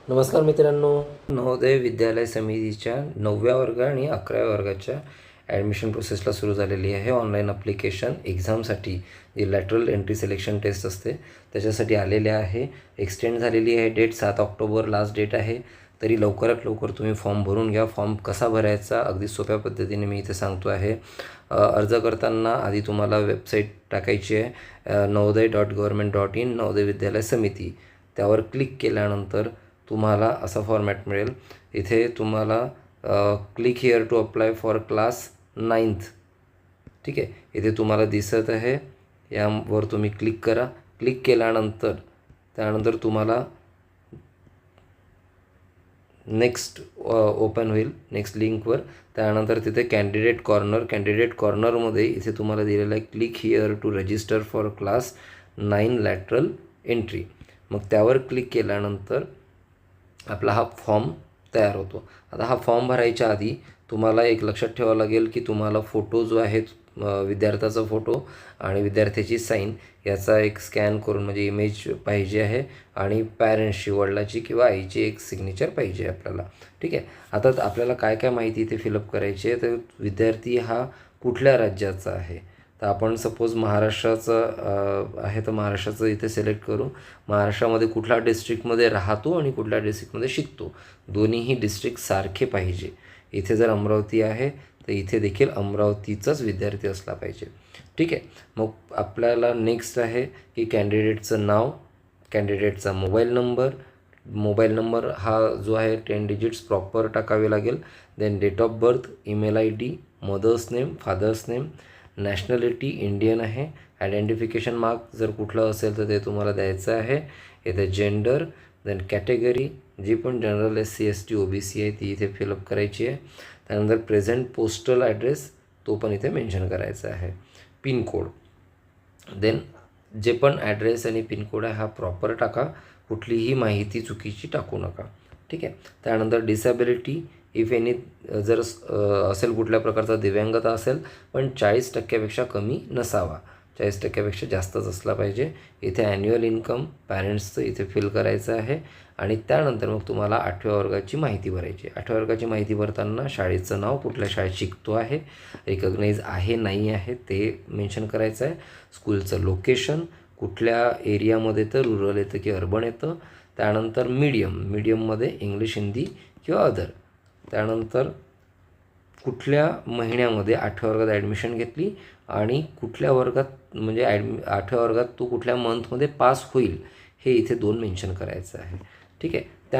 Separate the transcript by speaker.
Speaker 1: नमस्कार मित्रांनो, नवोदय विद्यालय समितीच्या 9व्या वर्ग आणि 11व्या वर्गाच्या ॲडमिशन प्रोसेसला सुरू झालेली आहे. ऑनलाईन अप्लिकेशन एक्झामसाठी जी लॅटरल एंट्री सिलेक्शन टेस्ट असते त्याच्यासाठी आलेले आहे. एक्सटेंड झालेली आहे डेट. 7 ऑक्टोबर लास्ट डेट आहे. तरी लवकरात लवकर तुम्ही फॉर्म भरून घ्या. फॉर्म कसा भरायचा अगदी सोप्या पद्धतीने मी इथे सांगतो आहे. अर्ज करताना आधी तुम्हाला वेबसाईट टाकायची आहे, नवोदय.gov.in नवोदय विद्यालय समिती. त्यावर क्लिक केल्यानंतर तुम्हाला असा फॉर्मॅट मिळेल. इथे तुम्हाला click here to apply for class 9th. ठीक आहे, इथे तुम्हाला दिसत आहे, यावर तुम्ही क्लिक करा. क्लिक केल्यानंतर त्यानंतर तुम्हाला नेक्स्ट ओपन होईल, नेक्स्ट लिंकवर. त्यानंतर तिथे कॅन्डिडेट कॉर्नरमध्ये इथे तुम्हाला दिलेलं आहे click here to register for class 9 lateral entry. मग त्यावर क्लिक केल्यानंतर आपला हा फॉर्म तयार होतो. आता हा फॉर्म भरायच्या आधी तुम्हाला एक लक्षात ठेवावं लागेल की तुम्हाला फोटो जो आहे, विद्यार्थ्याचा फोटो आणि विद्यार्थ्याची साईन याचा एक स्कॅन करून म्हणजे इमेज पाहिजे आहे, आणि पॅरेंट्सची, वडिलाची किंवा आईची एक सिग्नेचर पाहिजे आपल्याला. ठीक आहे. आता आपल्याला काय काय माहिती इथे फिलअप करायची आहे. तर विद्यार्थी हा कुठल्या राज्याचा आहे, तर आपण सपोज महाराष्ट्राचं आहे तर महाराष्ट्राचं इथे सिलेक्ट करू. महाराष्ट्रामध्ये कुठल्या डिस्ट्रिक्टमध्ये राहतो आणि कुठल्या डिस्ट्रिक्टमध्ये शिकतो, दोन्हीही डिस्ट्रिक्ट सारखे पाहिजे. इथे जर अमरावती आहे तर इथे देखील अमरावतीचाच विद्यार्थी असला पाहिजे. ठीक आहे. मग आपल्याला नेक्स्ट आहे की कॅन्डिडेटचं नाव, कॅन्डिडेटचा मोबाईल नंबर हा जो आहे 10 डिजिट्स प्रॉपर टाकावे लागेल. Then date of birth, email ID, mother's name, father's name, nationality Indian आहे. आयडेंटिफिकेशन मार्क जर कुठलं असेल तर ते तुम्हाला द्यायचं आहे. इथे जेंडर, देन कॅटेगरी, जी पण जनरल SC ST OBC आहे ती इथे फिलअप करायची आहे. त्यानंतर प्रेझेंट पोस्टल ॲड्रेस तो पण इथे मेन्शन करायचा आहे. पिनकोड, देन जे पण ॲड्रेस आणि पिनकोड आहे हा प्रॉपर टाका. कुठलीही माहिती चुकीची टाकू नका. ठीक आहे. त्यानंतर डिसॅबिलिटी, इफ एनी, जर असेल कुठल्या प्रकारचा दिव्यांगता असेल पण 40% कमी नसावा, 40% जास्तच असला पाहिजे. इथे ॲन्युअल इन्कम पॅरेंट्सचं इथे फिल करायचं आहे. आणि त्यानंतर मग तुम्हाला 8व्या वर्गाची माहिती भरायची. 8व्या वर्गाची माहिती भरताना शाळेचं नाव, कुठल्या शाळेत शिकतो आहे, रिकग्नाइज आहे नाही आहे ते मेन्शन करायचं आहे. स्कूलचं लोकेशन, कुठल्या एरियामध्ये तर रुरल येतं की अर्बन येतं. त्यानंतर मीडियममध्ये इंग्लिश, हिंदी किंवा अदर. त्यानंतर कुठल्या महिन्यामध्ये 8व्या वर्गात ॲडमिशन घेतली आणि कुठल्या वर्गात म्हणजे 8व्या वर्गात तो कुठल्या मंथमध्ये पास होईल हे इथे 2 मेन्शन करायचं आहे. ठीक आहे.